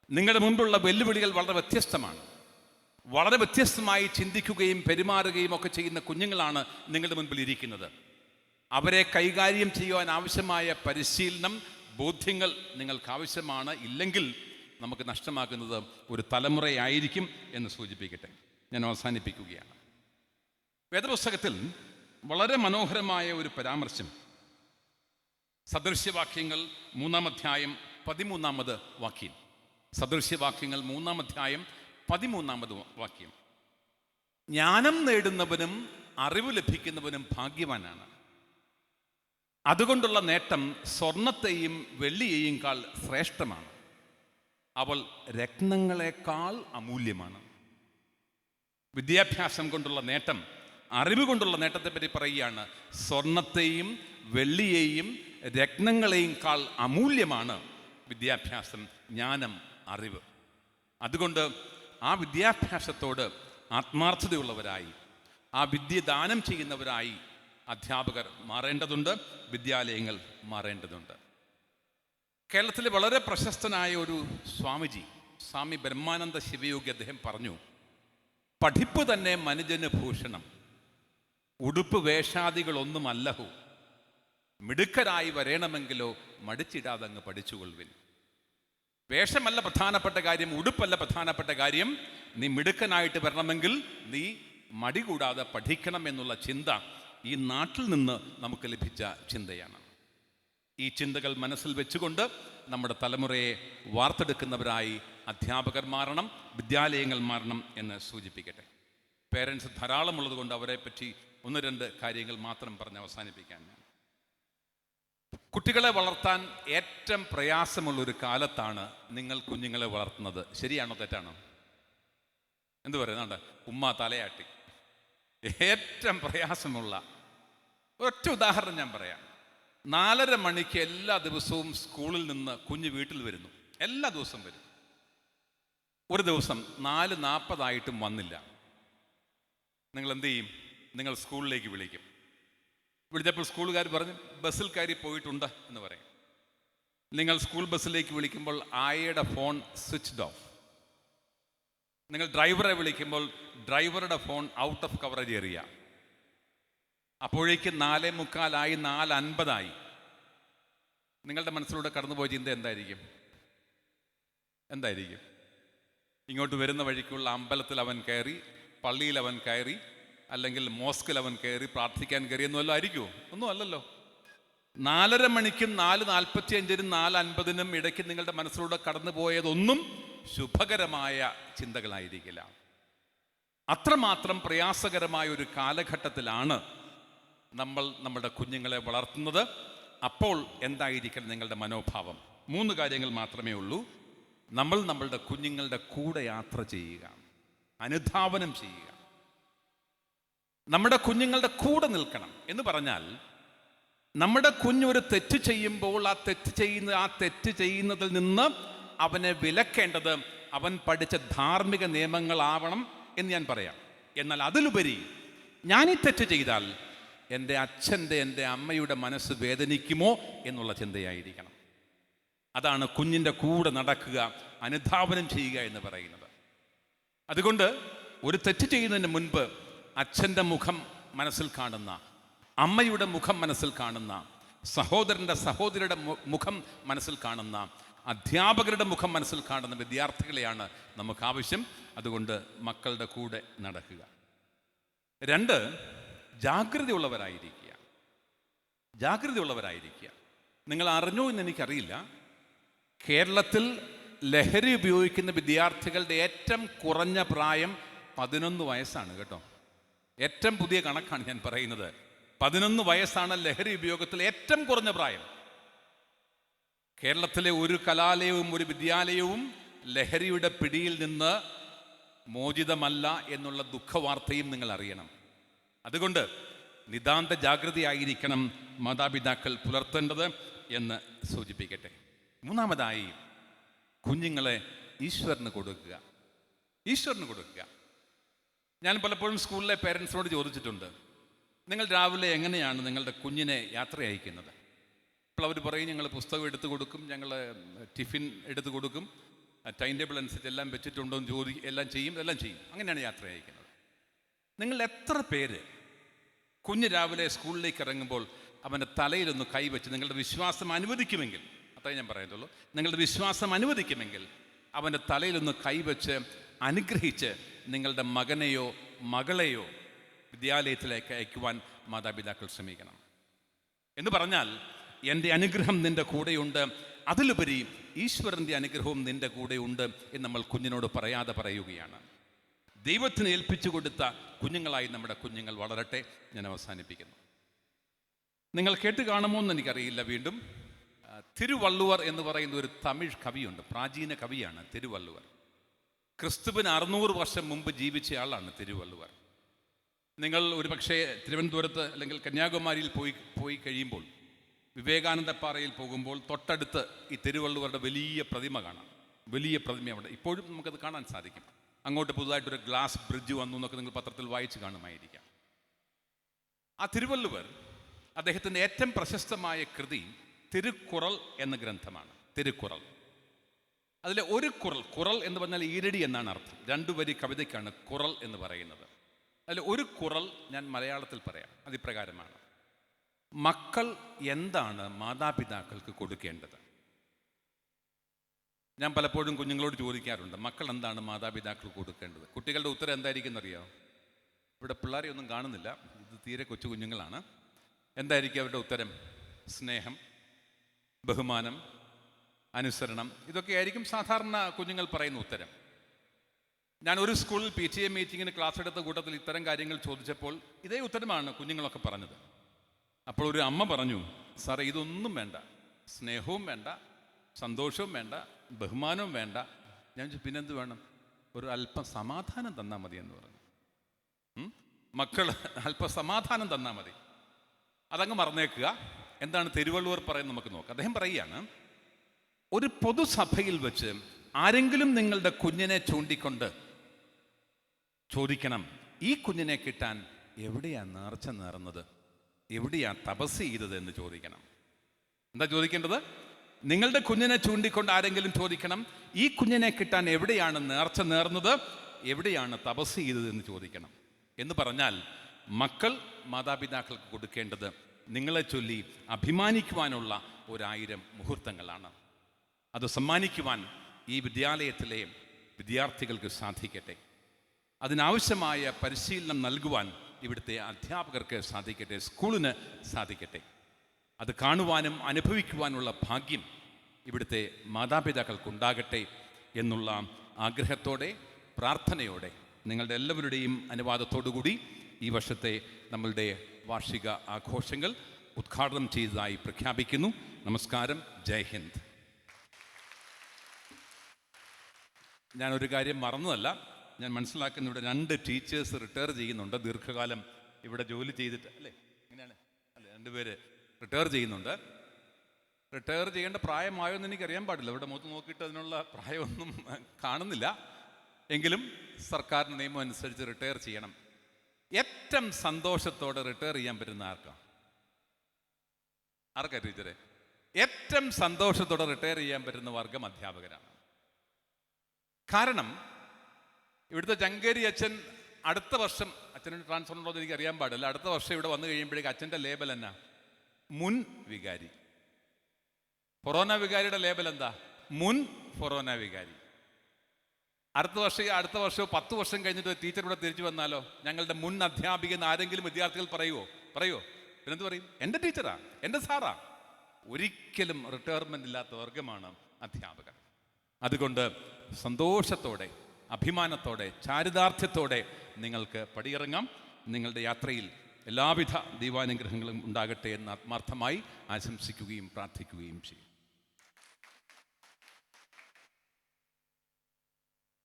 നിങ്ങളുടെ മുൻപുള്ള വെല്ലുവിളികൾ വളരെ വ്യത്യസ്തമാണ്. വളരെ വ്യത്യസ്തമായി ചിന്തിക്കുകയും പെരുമാറുകയും ഒക്കെ ചെയ്യുന്ന കുഞ്ഞുങ്ങളാണ് നിങ്ങളുടെ മുൻപിൽ ഇരിക്കുന്നത്. അവരെ കൈകാര്യം ചെയ്യുവാൻ ആവശ്യമായ പരിശീലനം, ബോധ്യങ്ങൾ നിങ്ങൾക്ക് ആവശ്യമാണ്. ഇല്ലെങ്കിൽ നമുക്ക് നഷ്ടമാകുന്നത് ഒരു തലമുറയായിരിക്കും എന്ന് സൂചിപ്പിക്കട്ടെ. ഞാൻ അവസാനിപ്പിക്കുകയാണ്. വേദപുസ്തകത്തിൽ വളരെ മനോഹരമായ ഒരു പരാമർശം, സദൃശ്യവാക്യങ്ങൾ 3-ാം അധ്യായം 13-ാമത് വാക്യം. സദൃശ്യവാക്യങ്ങൾ 3-ാം അധ്യായം 13-ാമത് വാക്യം. ജ്ഞാനം നേടുന്നവനും അറിവ് ലഭിക്കുന്നവനും ഭാഗ്യവാനാണ്. അതുകൊണ്ടുള്ള നേട്ടം സ്വർണത്തെയും വെള്ളിയെയും കാൾ ശ്രേഷ്ഠമാണ്. അവൾ രത്നങ്ങളെക്കാൾ അമൂല്യമാണ്. വിദ്യാഭ്യാസം കൊണ്ടുള്ള നേട്ടം, അറിവ് കൊണ്ടുള്ള നേട്ടത്തെപ്പറ്റി പറയുകയാണ്. സ്വർണത്തെയും വെള്ളിയെയും രത്നങ്ങളെയും കാൾ അമൂല്യമാണ് വിദ്യാഭ്യാസം, ജ്ഞാനം, അറിവ്. അതുകൊണ്ട് ആ വിദ്യാഭ്യാസത്തോട് ആത്മാർത്ഥതയുള്ളവരായി, ആ വിദ്യ ദാനം ചെയ്യുന്നവരായി അധ്യാപകർ മാറേണ്ടതുണ്ട്, വിദ്യാലയങ്ങൾ മാറേണ്ടതുണ്ട്. കേരളത്തിലെ വളരെ പ്രശസ്തനായ ഒരു സ്വാമിജി, സ്വാമി ബ്രഹ്മാനന്ദ ശിവയോഗി, അദ്ദേഹം പറഞ്ഞു, പഠിപ്പ് തന്നെ മനുജന് ഭൂഷണം, ഉടുപ്പ് വേഷാദികളൊന്നുമല്ലഹോ, മിടുക്കരായി വരേണമെങ്കിലോ മടിച്ചിടാതങ്ങ് പഠിച്ചുകൊള്ളുവിൻ. വേഷമല്ല പ്രധാനപ്പെട്ട കാര്യം, ഉടുപ്പല്ല പ്രധാനപ്പെട്ട കാര്യം. നീ മിടുക്കനായിട്ട് വരണമെങ്കിൽ നീ മടി കൂടാതെ പഠിക്കണം എന്നുള്ള ചിന്ത ഈ നാട്ടിൽ നിന്ന് നമുക്ക് ലഭിച്ച ചിന്തയാണ്. ഈ ചിന്തകൾ മനസ്സിൽ വെച്ചുകൊണ്ട് നമ്മുടെ തലമുറയെ വാർത്തെടുക്കുന്നവരായി അധ്യാപകർ മാറണം, വിദ്യാലയങ്ങൾ മാറണം എന്ന് സൂചിപ്പിക്കട്ടെ. പേരൻസ് ധാരാളമുള്ളത് കൊണ്ട് അവരെ പറ്റി 1-2 കാര്യങ്ങൾ മാത്രം പറഞ്ഞ് അവസാനിപ്പിക്കാൻ. കുട്ടികളെ വളർത്താൻ ഏറ്റവും പ്രയാസമുള്ളൊരു കാലത്താണ് നിങ്ങൾ കുഞ്ഞുങ്ങളെ വളർത്തുന്നത്. ശരിയാണോ തെറ്റാണോ? എന്തു പറയുന്നുണ്ട്? ഉമ്മ തലയാട്ടി. ഏറ്റവും പ്രയാസമുള്ള ഒറ്റ ഉദാഹരണം ഞാൻ പറയാം. 4:30 മണിക്ക് എല്ലാ ദിവസവും സ്കൂളിൽ നിന്ന് കുഞ്ഞ് വീട്ടിൽ വരുന്നു. എല്ലാ ദിവസവും വരും. ഒരു ദിവസം 4:40 വന്നില്ല. നിങ്ങൾ എന്ത് ചെയ്യും? നിങ്ങൾ സ്കൂളിലേക്ക് വിളിക്കും. വിളിച്ചപ്പോൾ സ്കൂളുകാർ പറഞ്ഞു ബസ്സിൽ കയറി പോയിട്ടുണ്ട് എന്ന് പറയും. നിങ്ങൾ സ്കൂൾ ബസ്സിലേക്ക് വിളിക്കുമ്പോൾ ആയയുടെ ഫോൺ സ്വിച്ച്ഡ് ഓഫ്. നിങ്ങൾ ഡ്രൈവറെ വിളിക്കുമ്പോൾ ഡ്രൈവറുടെ phone out of coverage area. അപ്പോഴേക്ക് 4:45 4:50. നിങ്ങളുടെ മനസ്സിലൂടെ കടന്നുപോയ ചിന്ത എന്തായിരിക്കും? ഇങ്ങോട്ട് വരുന്ന വഴിക്കുള്ള അമ്പലത്തിൽ അവൻ കയറി, പള്ളിയിൽ അവൻ കയറി, അല്ലെങ്കിൽ മോസ്കിൽ അവൻ കയറി പ്രാർത്ഥിക്കാൻ കയറിയെന്നും വല്ലതും ആയിരിക്കുമോ? ഒന്നും അല്ലല്ലോ. 4:30 മണിക്കും 4:45-നും 4:50-നും ഇടയ്ക്ക് നിങ്ങളുടെ മനസ്സിലൂടെ കടന്നു പോയതൊന്നും ശുഭകരമായ ചിന്തകളായിരിക്കില്ല. അത്രമാത്രം പ്രയാസകരമായ ഒരു കാലഘട്ടത്തിലാണ് നമ്മൾ നമ്മുടെ കുഞ്ഞുങ്ങളെ വളർത്തുന്നത്. അപ്പോൾ എന്തായിരിക്കണം നിങ്ങളുടെ മനോഭാവം? 3 കാര്യങ്ങൾ മാത്രമേ ഉള്ളൂ. നമ്മൾ നമ്മളുടെ കുഞ്ഞുങ്ങളുടെ കൂടെ യാത്ര ചെയ്യുക, അനുധാവനം ചെയ്യുക, നമ്മുടെ കുഞ്ഞുങ്ങളുടെ കൂടെ നിൽക്കണം. എന്ന് പറഞ്ഞാൽ നമ്മുടെ കുഞ്ഞൊരു തെറ്റ് ചെയ്യുമ്പോൾ ആ തെറ്റ് ചെയ്യുന്നതിൽ നിന്ന് അവനെ വിലക്കേണ്ടത് അവൻ പഠിച്ച ധാർമ്മിക നിയമങ്ങളാവണം എന്ന് ഞാൻ പറയാം. എന്നാൽ അതിലുപരി ഞാൻ ഈ തെറ്റ് ചെയ്താൽ എൻ്റെ അച്ഛൻ്റെ, എൻ്റെ അമ്മയുടെ മനസ്സ് വേദനിക്കുമോ എന്നുള്ള ചിന്തയായിരിക്കണം. അതാണ് കുഞ്ഞിൻ്റെ കൂടെ നടക്കുക, അനുധാവനം ചെയ്യുക എന്ന് പറയുന്നത്. അതുകൊണ്ട് ഒരു തെറ്റ് ചെയ്യുന്നതിന് മുൻപ് അച്ഛൻ്റെ മുഖം മനസ്സിൽ കാണുന്ന, അമ്മയുടെ മുഖം മനസ്സിൽ കാണുന്ന, സഹോദരിയുടെ മുഖം മനസ്സിൽ കാണുന്ന, അധ്യാപകരുടെ മുഖം മനസ്സിൽ കാണുന്ന വിദ്യാർത്ഥികളെയാണ് നമുക്ക് ആവശ്യം. അതുകൊണ്ട് മക്കളുടെ കൂടെ നടക്കുക. 2, ജാഗ്രതയുള്ളവരായിരിക്കുക. നിങ്ങൾ അറിഞ്ഞോ എന്ന് എനിക്കറിയില്ല, കേരളത്തിൽ ലഹരി ഉപയോഗിക്കുന്ന വിദ്യാർത്ഥികളുടെ ഏറ്റവും കുറഞ്ഞ പ്രായം 11 വയസ്സാണ് കേട്ടോ. ഏറ്റവും പുതിയ കണക്കാണ് ഞാൻ പറയുന്നത്. 11 വയസ്സാണ് ലഹരി ഉപയോഗത്തിൽ ഏറ്റവും കുറഞ്ഞ പ്രായം. കേരളത്തിലെ ഒരു കലാലയവും ഒരു വിദ്യാലയവും ലഹരിയുടെ പിടിയിൽ നിന്ന് മോചിതമല്ല എന്നുള്ള ദുഃഖവാർത്തയും നിങ്ങൾ അറിയണം. അതുകൊണ്ട് നിതാന്ത ജാഗ്രതയായിരിക്കണം മാതാപിതാക്കൾ പുലർത്തേണ്ടത് എന്ന് സൂചിപ്പിക്കട്ടെ. 3-മതായി കുഞ്ഞുങ്ങളെ ഈശ്വരന് കൊടുക്കുക. ഞാൻ പലപ്പോഴും സ്കൂളിലെ പേരൻസിനോട് ചോദിച്ചിട്ടുണ്ട്, നിങ്ങൾ രാവിലെ എങ്ങനെയാണ് നിങ്ങളുടെ കുഞ്ഞിനെ യാത്ര അയക്കുന്നത്? അപ്പോൾ അവർ പറയും ഞങ്ങൾ പുസ്തകം എടുത്തു കൊടുക്കും, ഞങ്ങൾ ടിഫിൻ എടുത്തു കൊടുക്കും, ടൈം ടേബിൾ അനുസരിച്ച് എല്ലാം വെച്ചിട്ടുണ്ടോ എന്ന് എല്ലാം ചെയ്യും. അങ്ങനെയാണ് യാത്ര അയക്കുന്നത്. നിങ്ങൾ എത്ര പേര് കുഞ്ഞ് രാവിലെ സ്കൂളിലേക്ക് ഇറങ്ങുമ്പോൾ അവൻ്റെ തലയിലൊന്ന് കൈവച്ച് നിങ്ങളുടെ വിശ്വാസം അനുവദിക്കുമെങ്കിൽ, അത്രേ ഞാൻ പറയുന്നുള്ളൂ, നിങ്ങളുടെ വിശ്വാസം അനുവദിക്കുമെങ്കിൽ അവൻ്റെ തലയിലൊന്ന് കൈവച്ച് അനുഗ്രഹിച്ച് നിങ്ങളുടെ മകനെയോ മകളെയോ വിദ്യാലയത്തിലേക്ക് അയക്കുവാൻ മാതാപിതാക്കൾ ശ്രമിക്കണം. എന്ന് പറഞ്ഞാൽ എൻ്റെ അനുഗ്രഹം നിൻ്റെ കൂടെയുണ്ട്, അതിലുപരി ഈശ്വരൻ്റെ അനുഗ്രഹവും നിൻ്റെ കൂടെയുണ്ട് എന്ന് നമ്മൾ കുഞ്ഞിനോട് പറയാതെ പറയുകയാണ്. ദൈവത്തിന് ഏൽപ്പിച്ചു കൊടുത്ത കുഞ്ഞുങ്ങളായി നമ്മുടെ കുഞ്ഞുങ്ങൾ വളരട്ടെ. ഞാൻ അവസാനിപ്പിക്കുന്നു. നിങ്ങൾ കേട്ട് കാണുമോ എന്ന് എനിക്കറിയില്ല. വീണ്ടും തിരുവള്ളുവർ എന്ന് പറയുന്ന ഒരു തമിഴ് കവിയുണ്ട്, പ്രാചീന കവിയാണ് തിരുവള്ളുവർ. ക്രിസ്തുവിന് 600 വർഷം മുമ്പ് ജീവിച്ച ആളാണ് തിരുവള്ളുവർ. നിങ്ങൾ ഒരു പക്ഷേ തിരുവനന്തപുരത്ത് അല്ലെങ്കിൽ കന്യാകുമാരിയിൽ പോയി കഴിയുമ്പോൾ, വിവേകാനന്ദപ്പാറയിൽ പോകുമ്പോൾ തൊട്ടടുത്ത് ഈ തിരുവള്ളുവരുടെ വലിയ പ്രതിമ കാണാം. വലിയ പ്രതിമ അവിടെ ഇപ്പോഴും നമുക്കത് കാണാൻ സാധിക്കും. അങ്ങോട്ട് പുതുതായിട്ടൊരു ഗ്ലാസ് ബ്രിഡ്ജ് വന്നു എന്നൊക്കെ നിങ്ങൾ പത്രത്തിൽ വായിച്ച് കാണുമായിരിക്കാം. ആ തിരുവള്ളുവർ അദ്ദേഹത്തിൻ്റെ ഏറ്റവും പ്രശസ്തമായ കൃതി തിരുക്കുറൾ എന്ന ഗ്രന്ഥമാണ്. തിരുക്കുറൾ. അതിലെ ഒരു കുറൾ എന്ന് പറഞ്ഞാൽ ഈരടി എന്നാണ് അർത്ഥം. 2 വരി കവിതയ്ക്കാണ് കുറൾ എന്ന് പറയുന്നത്. അതിൽ ഒരു കുറൾ ഞാൻ മലയാളത്തിൽ പറയാം. അതിപ്രകാരമാണ്: മക്കൾ എന്താണ് മാതാപിതാക്കൾക്ക് കൊടുക്കേണ്ടത്? ഞാൻ പലപ്പോഴും കുഞ്ഞുങ്ങളോട് ചോദിക്കാറുണ്ട്, മക്കൾ എന്താണ് മാതാപിതാക്കൾക്ക് കൊടുക്കേണ്ടത്? കുട്ടികളുടെ ഉത്തരം എന്തായിരിക്കും എന്നറിയോ? ഇവിടെ പിള്ളേരെ ഒന്നും കാണുന്നില്ല, ഇത് തീരെ കൊച്ചു കുഞ്ഞുങ്ങളാണ്. എന്തായിരിക്കും അവരുടെ ഉത്തരം? സ്നേഹം, ബഹുമാനം, അനുസരണം, ഇതൊക്കെ ആയിരിക്കും സാധാരണ കുഞ്ഞുങ്ങൾ പറയുന്ന ഉത്തരം. ഞാൻ ഒരു സ്കൂളിൽ PTA മീറ്റിങ്ങിന് ക്ലാസ് എടുത്ത കൂട്ടത്തിൽ ഇത്തരം കാര്യങ്ങൾ ചോദിച്ചപ്പോൾ ഇതേ ഉത്തരമാണ് കുഞ്ഞുങ്ങളൊക്കെ പറഞ്ഞത്. അപ്പോൾ ഒരു അമ്മ പറഞ്ഞു, സാറേ ഇതൊന്നും വേണ്ട, സ്നേഹവും വേണ്ട, സന്തോഷവും വേണ്ട, ബഹുമാനവും വേണ്ട. ഞാൻ ചോദിച്ചു പിന്നെന്ത് വേണം? ഒരു അല്പം സമാധാനം തന്നാൽ മതി എന്ന് പറഞ്ഞു. മക്കൾ അല്പം സമാധാനം തന്നാൽ മതി. അതങ്ങ് മറന്നേക്കുക. എന്താണ് തിരുവള്ളുവർ പറയുന്നത് നമുക്ക് നോക്കാം. അദ്ദേഹം പറയുകയാണ്, ഒരു പൊതുസഭയിൽ വെച്ച് ആരെങ്കിലും നിങ്ങളുടെ കുഞ്ഞിനെ ചൂണ്ടിക്കൊണ്ട് ചോദിക്കണം, ഈ കുഞ്ഞിനെ കിട്ടാൻ എവിടെയാ നേർച്ച നേർന്നത്, എവിടെയാ തപസ് ചെയ്തത് എന്ന് ചോദിക്കണം. എന്താ ചോദിക്കേണ്ടത്? നിങ്ങളുടെ കുഞ്ഞിനെ ചൂണ്ടിക്കൊണ്ട് ആരെങ്കിലും ചോദിക്കണം, ഈ കുഞ്ഞിനെ കിട്ടാൻ എവിടെയാണ് നേർച്ച നേർന്നത്, എവിടെയാണ് തപസ് ചെയ്തത് എന്ന് ചോദിക്കണം. എന്ന് പറഞ്ഞാൽ മക്കൾ മാതാപിതാക്കൾക്ക് കൊടുക്കേണ്ടത് നിങ്ങളെ ചൊല്ലി അഭിമാനിക്കുവാനുള്ള 1000 മുഹൂർത്തങ്ങളാണ്. അത് സമ്മാനിക്കുവാൻ ഈ വിദ്യാലയത്തിലെ വിദ്യാർത്ഥികൾക്ക് സാധിക്കട്ടെ. അതിനാവശ്യമായ പരിശീലനം നൽകുവാൻ ഇവിടുത്തെ അധ്യാപകർക്ക് സാധിക്കട്ടെ, സ്കൂളിന് സാധിക്കട്ടെ. അത് കാണുവാനും അനുഭവിക്കുവാനുള്ള ഭാഗ്യം ഇവിടുത്തെ മാതാപിതാക്കൾക്കുണ്ടാകട്ടെ എന്നുള്ള ആഗ്രഹത്തോടെ, പ്രാർത്ഥനയോടെ, നിങ്ങളുടെ എല്ലാവരുടെയും അനുവാദത്തോടുകൂടി ഈ വർഷത്തെ നമ്മളുടെ വാർഷിക ആഘോഷങ്ങൾ ഉദ്ഘാടനം ചെയ്തതായി പ്രഖ്യാപിക്കുന്നു. നമസ്കാരം. ജയ് ഹിന്ദ്. ഞാനൊരു കാര്യം മറന്നതല്ല, ഞാൻ മനസ്സിലാക്കുന്ന ഇവിടെ 2 ടീച്ചേഴ്സ് റിട്ടയർ ചെയ്യുന്നുണ്ട്. ദീർഘകാലം ഇവിടെ ജോലി ചെയ്തിട്ട് അല്ലേ, ഇങ്ങനെയാണ് അല്ലേ, 2 പേര് റിട്ടയർ ചെയ്യുന്നുണ്ട്. റിട്ടയർ ചെയ്യേണ്ട പ്രായമായോ എന്ന് എനിക്കറിയാൻ പാടില്ല. ഇവിടെ മുഖത്ത് നോക്കിയിട്ട് അതിനുള്ള പ്രായമൊന്നും കാണുന്നില്ല. എങ്കിലും സർക്കാരിൻ്റെ നിയമം അനുസരിച്ച് റിട്ടയർ ചെയ്യണം. ഏറ്റവും സന്തോഷത്തോടെ റിട്ടയർ ചെയ്യാൻ പറ്റുന്ന ആർക്കാ ടീച്ചറെ? ഏറ്റവും സന്തോഷത്തോടെ റിട്ടയർ ചെയ്യാൻ പറ്റുന്ന വർഗം അധ്യാപകരാണ്. കാരണം ഇവിടുത്തെ ചങ്കേരി അച്ഛൻ അടുത്ത വർഷം, അച്ഛന് ട്രാൻസ്ഫർ ഉണ്ടോ എന്ന് എനിക്ക് അറിയാൻ പാടില്ല, അടുത്ത വർഷം ഇവിടെ വന്നു കഴിയുമ്പോഴേക്ക് അച്ഛൻ്റെ ലേബൽ എന്നാ? മുൻ വികാരി. ഫൊറോന വികാരിയുടെ ലേബൽ എന്താ? മുൻ ഫൊറോന വികാരി. അടുത്ത വർഷം 10 വർഷം കഴിഞ്ഞിട്ട് ടീച്ചർ ഇവിടെ തിരിച്ചു വന്നാലോ, ഞങ്ങളുടെ മുൻ അധ്യാപികൻ ആരെങ്കിലും വിദ്യാർത്ഥികൾ പറയുമോ? പിന്നെന്ത് പറയും? എൻ്റെ ടീച്ചറാ, എൻ്റെ സാറാ. ഒരിക്കലും റിട്ടയർമെൻ്റ് ഇല്ലാത്ത വർഗമാണ് അധ്യാപകർ. അതുകൊണ്ട് സന്തോഷത്തോടെ, അഭിമാനത്തോടെ, ചാരിതാർത്ഥ്യത്തോടെ നിങ്ങൾക്ക് പടിയിറങ്ങാം. നിങ്ങളുടെ യാത്രയിൽ എല്ലാവിധ ദൈവാനുഗ്രഹങ്ങളും ഉണ്ടാകട്ടെ എന്ന് ആത്മാർത്ഥമായി ആശംസിക്കുകയും പ്രാർത്ഥിക്കുകയും ചെയ്യും.